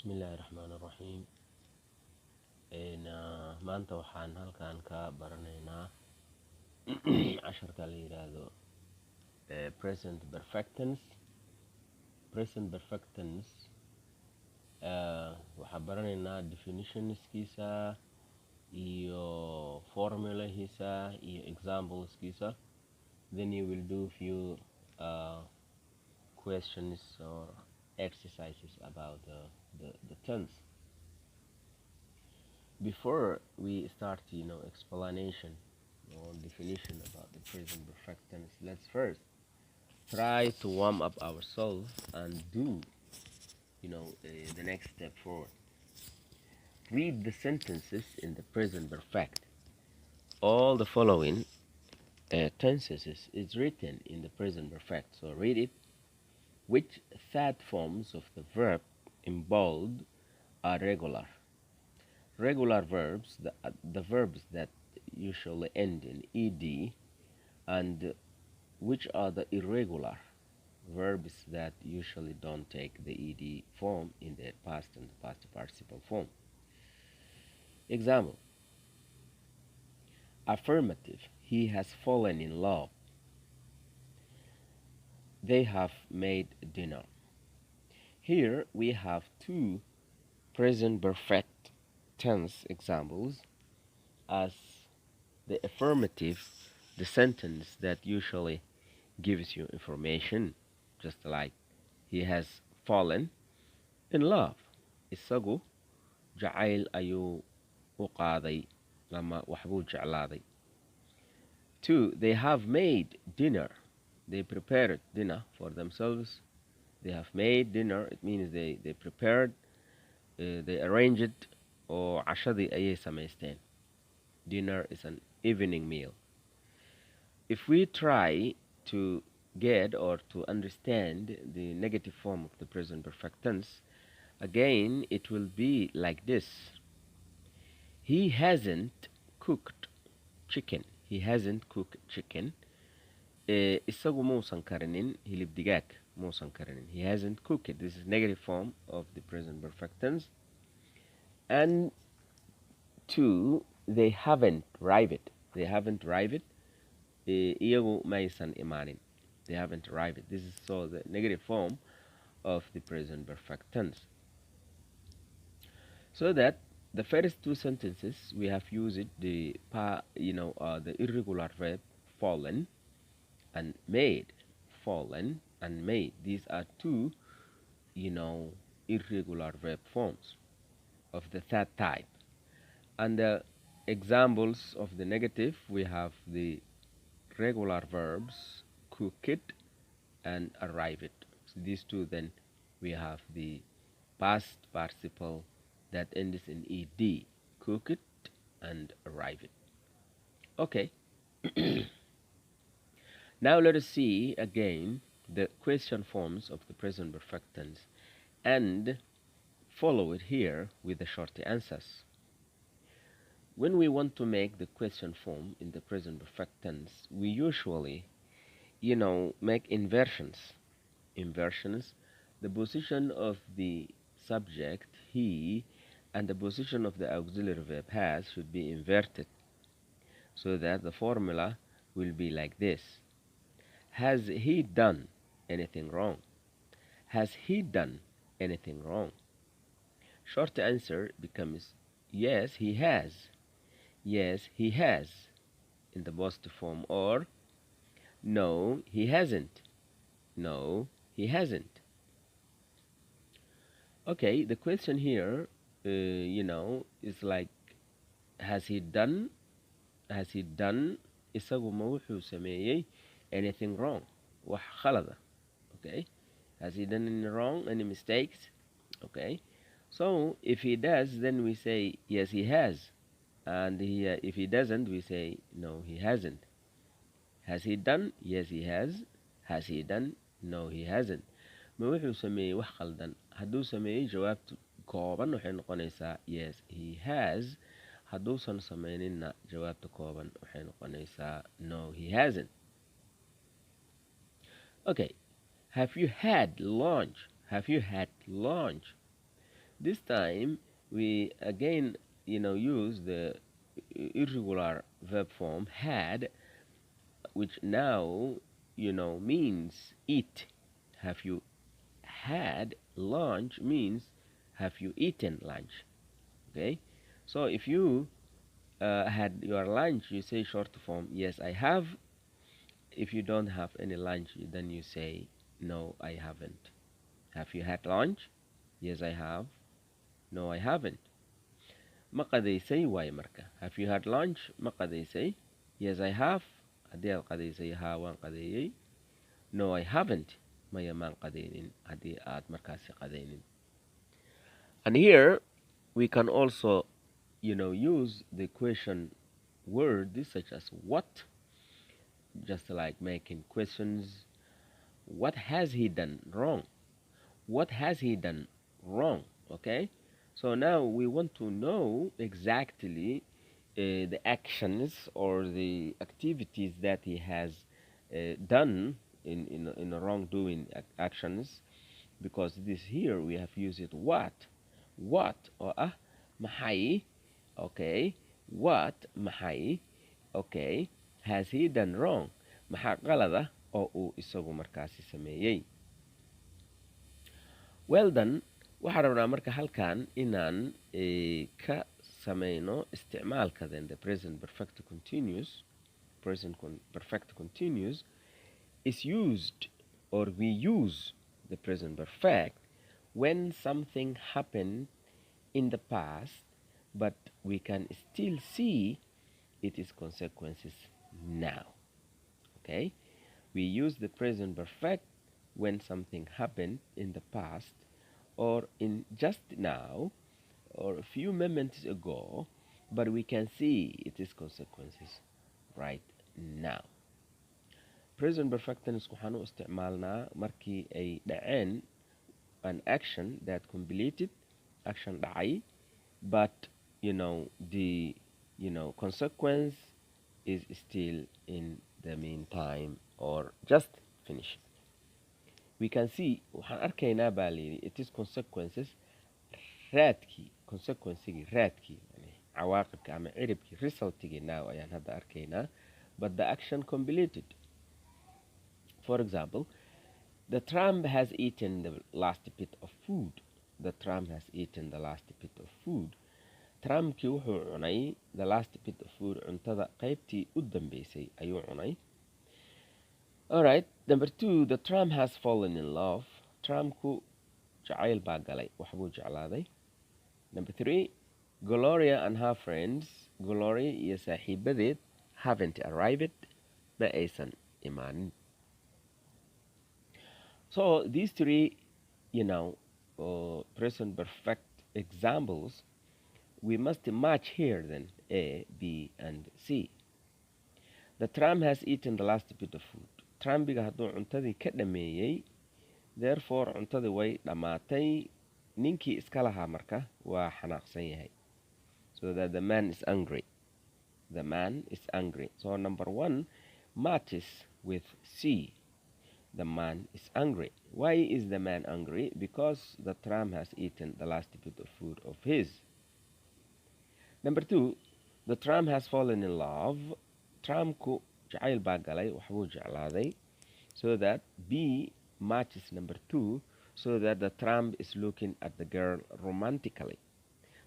Bismillaahi Raxmaani Raxiim. Maanta waxaan halkan ka baranaynaa casharka la yiraahdo present perfectance. Present perfectance waxaan baranaynaa definitionskiisa iyo formulahiisa iyo exampleskiisa. Then you will do few questions or exercises about the tense. Before we start, explanation or definition about the present perfect tense, let's first try to warm up ourselves and do, the next step forward. Read the sentences in the present perfect. All the following tenses is written in the present perfect. So read it. Which third forms of the verb in bold are regular? Regular verbs, the verbs that usually end in ed, and which are the irregular verbs that usually don't take the ed form in their past and the past participle form. Example: affirmative, he has fallen in love. They have made dinner. Here we have two present perfect tense examples. As the affirmative, the sentence that usually gives you information, just like he has fallen in love. Isagu jacayl ayuu u qaaday ama waxbuu jeclaaday. Two, they have made dinner. They prepared dinner for themselves. They have made dinner. It means they prepared, they arranged, or cashadii ayay samaysteen. Dinner is an evening meal. If we try to get or to understand the negative form of the present perfect tense, again it will be like this: he hasn't cooked chicken. He hasn't cooked chicken. Isagu muusan karinin hilib digaag. Muusan karinin. He hasn't cooked it. This is negative form of the present perfect tense. And two, they haven't arrived. They haven't arrived. Iyagu maysan imaanin. They haven't arrived. This is so the negative form of the present perfect tense. So that the first two sentences we have used the irregular verb fallen and made. Fallen and made. These are two, irregular verb forms of the third type. And the examples of the negative, we have the regular verbs cook it and arrive it. So these two, then we have the past participle that ends in ed, cook it and arrive it. Okay. Now let us see again the question forms of the present perfect tense and follow it here with the short answers. When we want to make the question form in the present perfect tense, we usually, make inversions. Inversions, the position of the subject, he, and the position of the auxiliary verb, has, should be inverted, so that the formula will be like this: has he done anything wrong? Has he done anything wrong? Short answer becomes yes, he has. Yes, he has, in the positive form, or no, he hasn't. No, he hasn't. Okay, the question here, is like, has he done isagu ma wuxuu sameeyey anything wrong? Wax khalada. Okay, has he done any wrong, any mistakes? Okay, so if he does, then we say yes, he has. And if he doesn't, we say no, he hasn't. Has he done? Yes, he has. Has he done? No, he hasn't. Ma wuxuu sameeyey wax khaldan? Hadduu sameeyey, jawaabtu kooban waxay noqonaysaa yes, he has. Hadduusan sameyninna, jawaabta kooban waxay noqonaysaa no, he hasn't. Okay, have you had lunch? Have you had lunch? This time we again, use the irregular verb form had, which now, means eat. Have you had lunch means have you eaten lunch? Okay, so if you had your lunch, you say short form yes I have. If you don't have any lunch, then you say no I haven't. Have you had lunch? Yes I have. No I haven't. Ma qadaysay waay marka. Have you had lunch? Ma qadaysay? Yes I have. Haddii aad qadaysay haa waan qadeeyey. No I haven't. Maya maan qadaynin haddii aad markaasi qadaynin. And here we can also, use the question words such as what, just like making questions. What has he done wrong? What has he done wrong? Okay, so now we want to know exactly the actions or the activities that he has done in wrongdoing actions, because this here we have used it what or maxay. Okay, what maxay. Okay, has he done wrong? Maxaa qalada oo uu isagu markaasi sameeyey? Well done. Waxaan rabnaa marka halkan inaan ka sameyno isticmaalka then the present perfect continuous. Perfect continuous is used, or we use the present perfect when something happened in the past, but we can still see its consequences now. Okay, we use the present perfect when something happened in the past, or in just now, or a few moments ago, but we can see its consequences right now. Present perfect tense waxaan u isticmaalnaa markii ay dhaceen an action that completed, action dhacay, but the consequence is still in the meantime or just finished. We can see waxaan arkaynaa baa layidhi it is consequences, raadkii consequencegii raadkii cawaaqibka ama ciribkii resultigii now ayaan hadda arkaynaa, but the action completed. For example, the tramp has eaten the last bit of food. The tramp has eaten the last bit of food. Trampkii wuxuu cunay the last bit of food, cuntada qaybtii u dambeysay ayuu cunay. Alright, number 2, the tramp has fallen in love. Trampku jacayl baa galay, waxbuu jeclaaday. Number 3, Gloria and her friends, Gloria iyo saaxiibadeed, haven't arrived, ma aysan imaanin. So these 3, present perfect examples, we must match here then A, B, and C. The tramp has eaten the last bit of food. Trampiga hadduu cuntadii ka dhameeyey, therefore cuntadii way dhammaatay. Ninkii iska lahaa marka waa xanaaqsan yahay. So that the man is angry. The man is angry. So number 1 matches with C. The man is angry. Why is the man angry? Because the tramp has eaten the last bit of food of his. Number 2, the tramp has fallen in love. Trampku jacayl baa galay, waxbuu jeclaaday. So that B matches number 2, so that the tramp is looking at the girl romantically.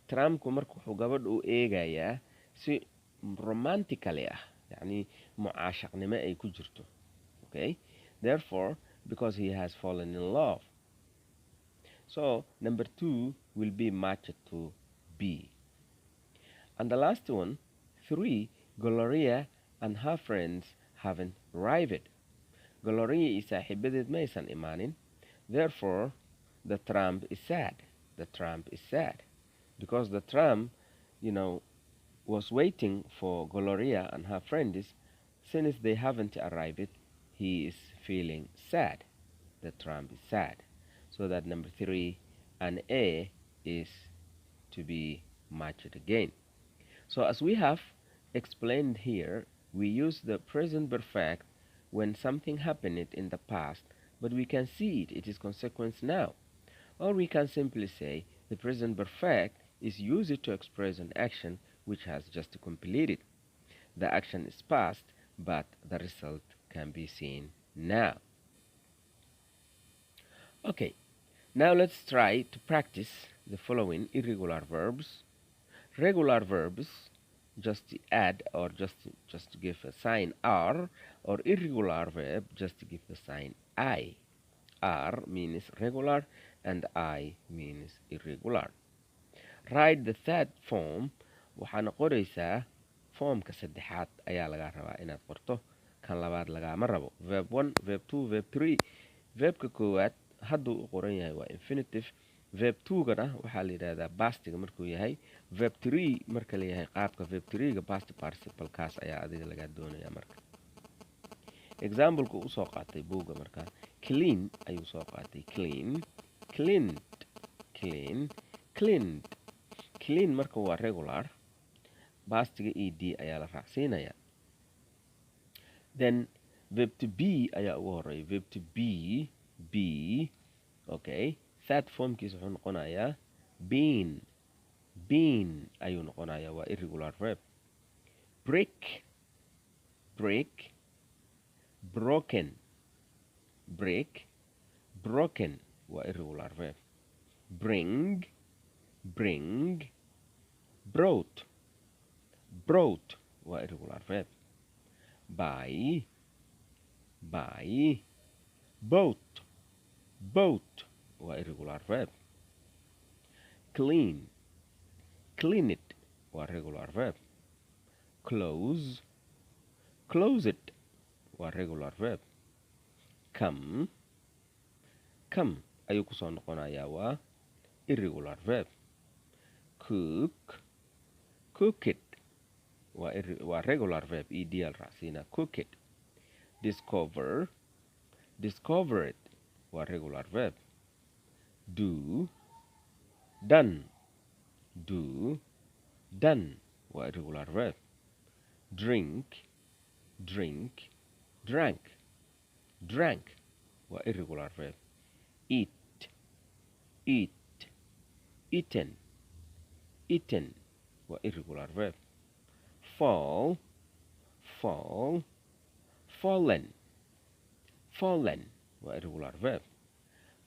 Trampku marka wuxuu gabadh u eegayaa si romantically yani mucaashaqnimo ay ku jirto. Okay, therefore because he has fallen in love, so number 2 will be matched to B. And the last one, 3, Gloria and her friends haven't arrived. Gloria iyo saaxiibadeed ma aysan imaanin. Therefore the tramp is sad. The tramp is sad because the tramp was waiting for Gloria and her friends. Since they haven't arrived, he is feeling sad. The tramp is sad. So that number 3 and A is to be matched again. So as we have explained here, we use the present perfect when something happened in the past, but we can see it is consequence now. Or we can simply say The present perfect is used to express an action which has just completed. The action is past, but the result can be seen now. Okay, now let's try to practice the following irregular verbs. Regular verbs just add or just to give a sign R, or irregular verb just to give the sign I. R means regular and I means irregular. Write the third form. waxaana qoraysaa foomka saddexaad ayaa laga rabaa inaad qorto, kan labaad lagama rabo. Verb 1, verb 2, verb 3. Verbka koowaad hadduu u qoran yahay waa infinitive. Verb 2gana waxaa la yidhaahdaa pastiga markuu yahay. Verb 3 marka la yahay qaabka verb 3ga past participle kaas ayaa adiga laga doonayaa marka. Example-ku u soo qaatay buugga markaa clean ayuu soo qaatay. Clean, cleaned, clean, cleaned. Clean marka waa regular, pastiga ed ayaa la raacsiinaya. Then verb to be ayaa ugu horeeya. Verb to be, be. Okay, third formkiisa wuxuu noqonayaa been, been ayuu noqonayaa, waa irregular verb. Break, break, broken, break, broken waa irregular verb. Bring, bring, brought, brought waa irregular verb. Buy, buy, bought, bought waa irregular verb. Clean, cleaned waa regular verb. Close, closed waa regular verb. Come, come ayuu kusoo noqonayaa, waa irregular verb. Cook, cooked waa regular verb, ed raacsiina. Cooked. Discover, discovered waa regular verb. Do, done, do, done waa irregular verb. Drink, drink, drank, drank waa irregular verb. Eat, eat, eaten, eaten waa irregular verb. Fall, fall, fallen, fallen waa irregular verb.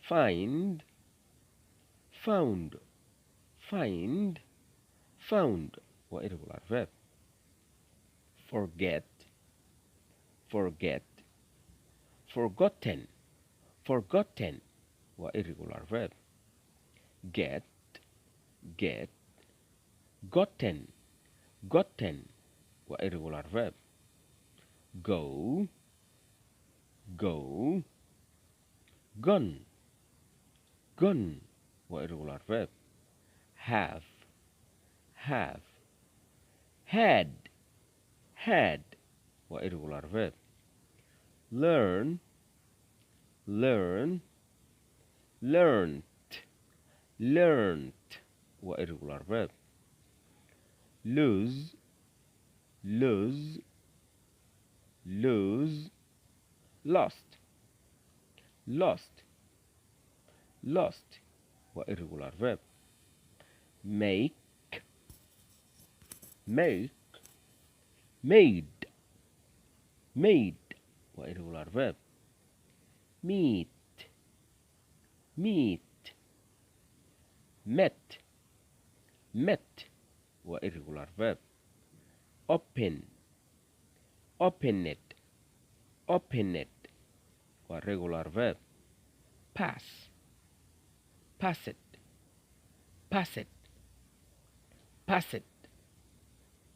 Find, found, find, found waa irregular verb. Forget, forget, forgotten, forgotten waa irregular verb. Get, get, gotten, gotten waa irregular verb. Go, go, gone, gone waa irregular verb. Have, have, had, had waa irregular verb. Learn, learn, learned, learned waa irregular verb. Lose, lose, lose, lost, lost, lost waa irregular verb. Make, make, made, made waa irregular verb. Meet, meet, met, met waa irregular verb. Open, opened, opened waa regular verb. Pass, passed, passed, passed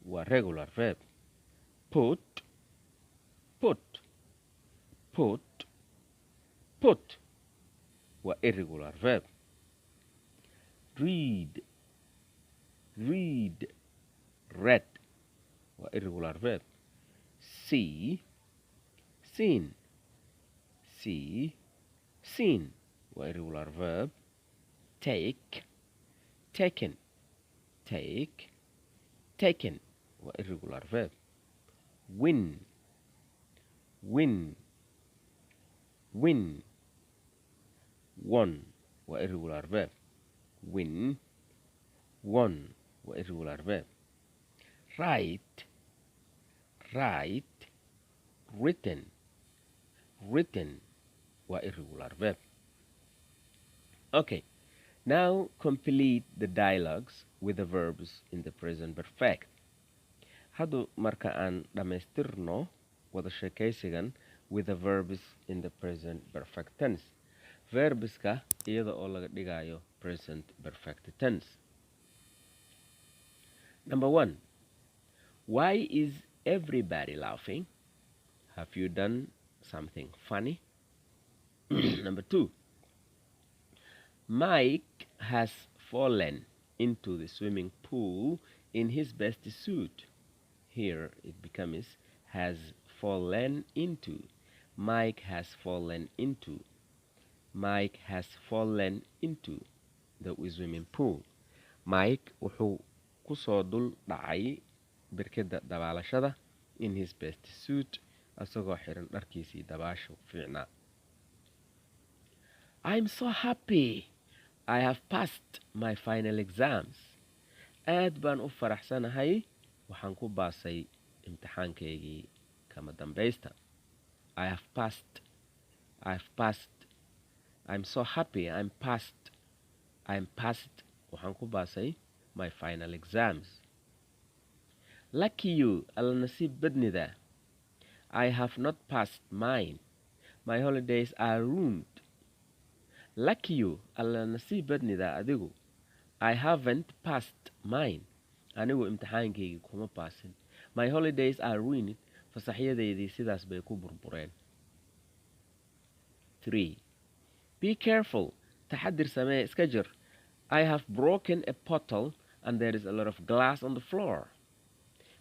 waa regular verb. Put, put, put, put waa irregular verb. Read, read, read waa irregular verb. See, seen, see, seen waa irregular verb. Take, taken, take, taken waa irregular verb. Win, win, win, won waa irregular verb. win, won waa irregular verb. Write, write, written, written waa irregular verb. Okay, now complete the dialogues with the verbs in the present perfect. Haddu marka aan dhammaystirno wada sheekaysigan with the verbs in the present perfect tense. Verbska iyada oo laga dhigayo present perfect tense. Number 1. Why is everybody laughing? Have you done something funny? Number 2. Mike has fallen into the swimming pool in his best suit. Here it becomes has fallen into. Mike has fallen into. Mike has fallen into the swimming pool. Mike wuxuu kusoo dul dhacay birkada dabaalashada in his best suit asagoo xiran dharkiisii dabaasha fiicnaa. I'm so happy. I have passed my final exams. Aad baan u faraxsanahay. Waxaan ku baasay imtixaankaygii kama dambaysta. I have passed. I've passed. I'm so happy. I'm passed. Waxaan ku baasay my final exams. Lucky you. Alla nasiib badnida. I have not passed mine. My holidays are ruined. Lucky you. Alla nasiib badnida adigu. I haven't passed mine. Anigu imtixaankaygi kuma baasin. My holidays are ruined. Fasaxyadeydii sidaas bay ku burbureen. 3. Be careful. Taxadir samee iska jir. I have broken a bottle and there is a lot of glass on the floor.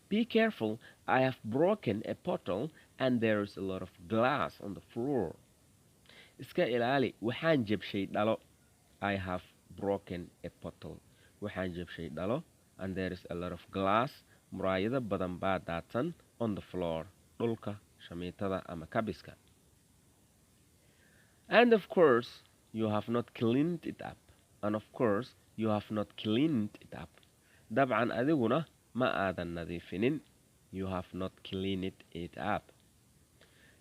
Be careful. I have broken a bottle and there is a lot of glass on the floor. Iska ilaali. Waxaan jabshay dhalo. I have broken a bottle. Waxaan jabshay dhalo and there is a lot of glass. Muraayado badan baa daadsan on the floor. Dhulka, shamiitada ama kabiska. And of course, you have not cleaned it up. And of course, you have not cleaned it up. Dabcan adiguna ma aadan nadiifinin. You have not cleaned it up.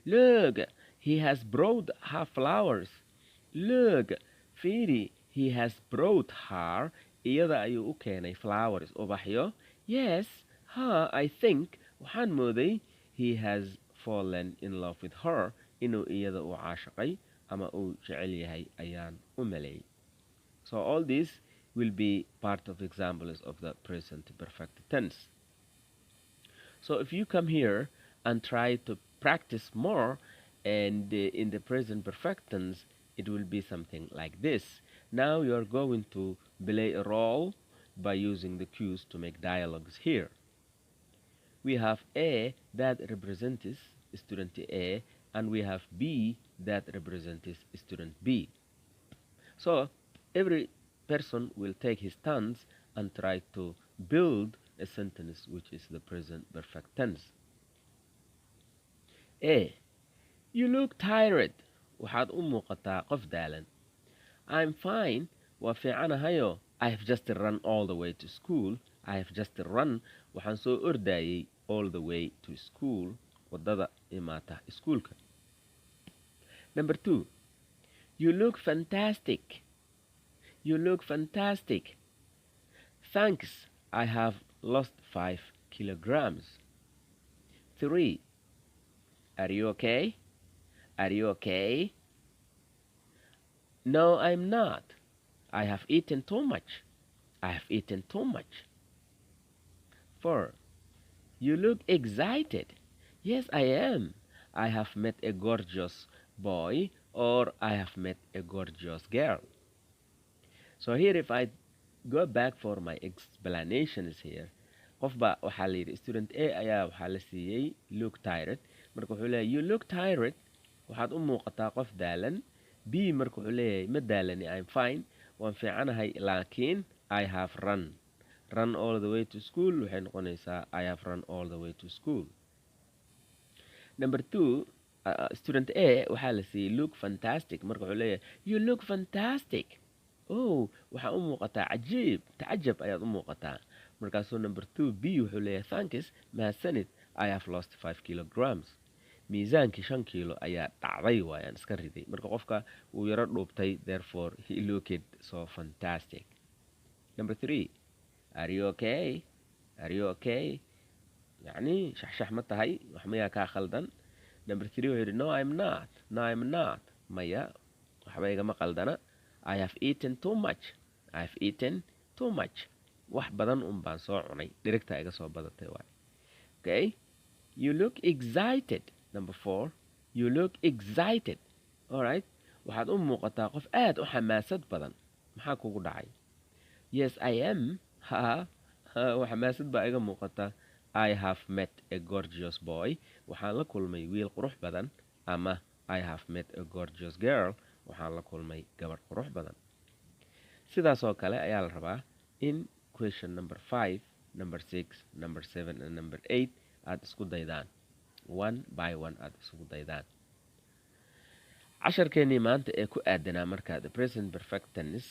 Look, he has brought her flowers. Look, fiiri, he has brought her. Iyada ayuu u keenay flowers ubaxyo. Yes, I think waxaan mooday he has fallen in love with her. Inuu iyada u caashaqay ama uu jecel yahay ayaan u maleeyay. So all this will be part of examples of the present perfect tense. So if you come here and try to practice more and in the present perfect tense, it will be something like this. Now you are going to play a role by using the cues to make dialogues here. We have A that represents student A and we have B that represents student B. So every person will take his turns and try to build a sentence which is the present perfect tense. A. You look tired. Waxaad u muuqataa qof daalan. I'm fine. Waa fiicanahayo. I have just run all the way to school. I have just run. Waxaan soo ordayay all the way to school. Wadada imaata iskuulka. Number 2. You look fantastic. You look fantastic. Thanks. I have lost 5 kilograms. 3. Are you okay? Are you okay? No, I'm not. I have eaten too much. I have eaten too much. 4. You look excited. Yes, I am. I have met a gorgeous boy or I have met a gorgeous girl. So here if I go back for my explanations here, qofba waxaa la yidhi student A ayaa waxaa la siiyey look tired. Marka wuxuu leeyahay you look tired. Waxaad u muuqataa qof daalan. B marka wuxuu leeyahay ma daalani I'm fine. Waan fiicanahay laakiin I have run. Run all the way to school waxay noqonaysaa I have run all the way to school. Number 2, student A waxaa la siiyey look fantastic. Marka wuxuu leeyahay you look fantastic. oh waxaa u muuqataa cajiib tacajab ayaad u muuqataa markaasuu number 2 b wuxuu leeyahay thanks mahadsanid I have lost 5 kilograms miisaankii 5 kilo ayaa dhacday waayaan iska riday marka qofka uu yaro dhuubtay therefore he looked so fantastic. Number 3 are you okay يعني شحشح ما tahay wax miyaa kaa khaldan. Number 3 wuxuu yidhi no I'm not maya waxba igama qaldana I have eaten too much wax badan un baan soo cunay dhirigtaa iga soo badatay waay. Okay, you look excited. Number 4 you look excited. Alright, waxaad u muuqataa qof aad u xamaasad badan maxaa kugu dhacay. Yes I am xamaasad baa iga muuqata. I have met a gorgeous boy. Waxaan la kulmay wiil qurux badan. Ama I have met a gorgeous girl. Waxaan la kulmay gabar qurux badan. Sidaas oo kale ayaa la rabaa in question number 5, number 6, number 7 and number 8 aad isku daydaan. One by one aad isku daydaan. casharkeenii maanta ee ku aadanaa marka the present perfect tense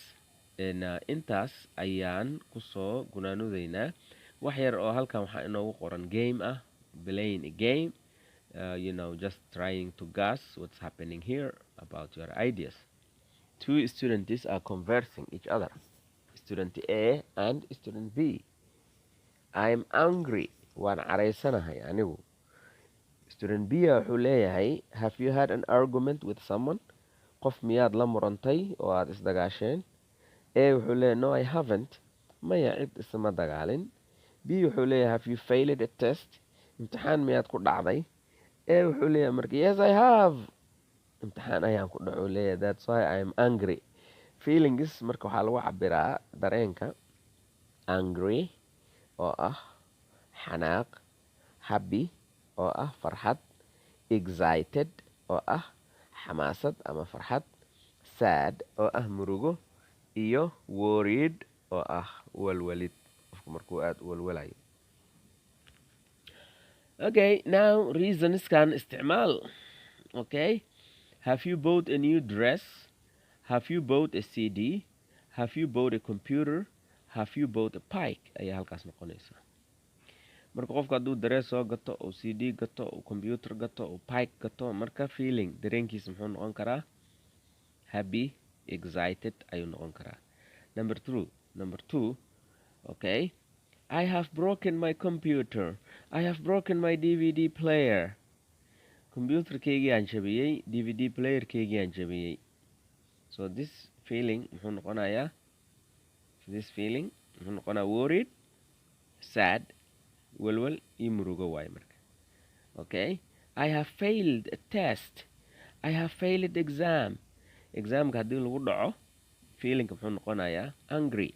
intaas ayaan kusoo gunaanudeynaa. wax yar oo halkan waxaa inoogu qoran game ah, playing a game, just trying to guess what's happening here about your ideas. Two students are conversing each other, student A and student B. I'm angry, waan caraysanahay anigu. Student B wuxuu leeyahay have you had an argument with someone, qof miyaad la murantay oo aad isdagaasheen. A wuxuu leeyahay no I haven't, maya cid isma dagaalin. B wuxuu leeyahay have you failed a test, imtixaan miyaad ku dhacday. A wuxuu leeyahay marka yes I have, imtixaan ayaan ku dhaco leeyahay that's why I'm angry. Feelings marka waxaa lagu cabiraa dareenka. Angry oo ah xanaaq, happy oo ah farxad, excited oo ah xamaasad ama farxad, sad oo ah murugo, iyo worried oo ah walwalid qofku markuu aad u walwalayo. Okay, now reasons can isticmaal. Okay, have you bought a new dress, have you bought a CD, have you bought a computer, have you bought a bike ayaa halkaas noqonaysa. marka qofka hadduu darees soo gato oo CD gato oo computer gato oo bike gato marka feeling dareenkiisa muxuu noqon karaa happy, excited ayuu noqon karaa. Number 2 okay, I have broken my computer, I have broken my DVD player. Computerkeygii aan jabiyey, DVD playerkeygii aan jabiyey. So this feeling muxuu noqonayaa worried, sad, walwal iyo murugo waay marka. Okay, I have failed a test, I have failed examka haddii lagu dhaco feelingka muxuu noqonayaa angry.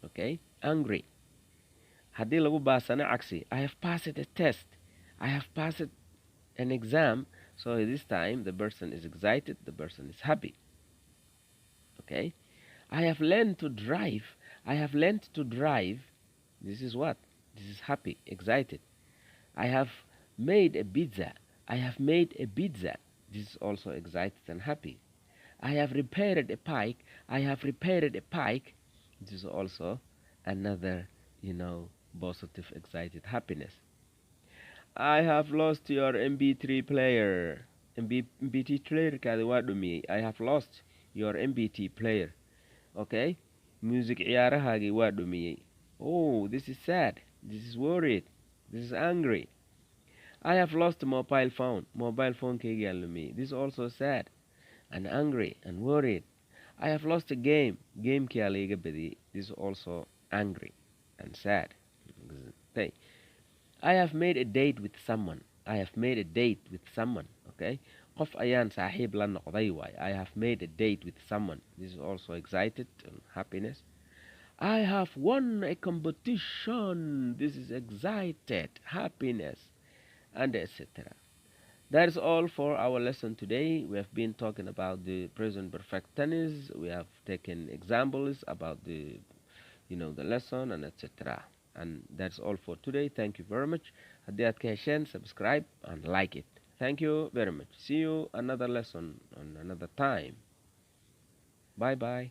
Okay, angry. haddii lagu baasana cagsi I have passed a test, I have passed an exam. So this time the person is excited, the person is happy. Okay, I have learned to drive, this is what? This is happy, excited. I have made a pizza, this is also excited and happy. I have repaired a bike, this is also another positive, excited happiness. I have lost your MP3 player, MP3 player kaadi waa dhumiyey. I have lost your MP3 player. Okay, music ciyaarahaagii waa dhumiyey. Oh, this is sad, this is worried, this is angry. I have lost a mobile phone keygii aan lumiyey. This is also sad and angry and worried. I have lost a gamekii aa laiga badiyey. This is also angry and sad. Okay, I have made a date with someone, okay, qof ayaan saaxiib la noqday waay. I have made a date with someone, this is also excited and happiness. I have won a competition, this is excited, happiness, and etc. That is all for our lesson today. We have been talking about the present perfect tense. We have taken examples about the lesson and etc. And that's all for today. Thank you very much. Haddii aad ka hesheen, subscribe and like it. Thank you very much. See you another lesson on another time. Bye bye.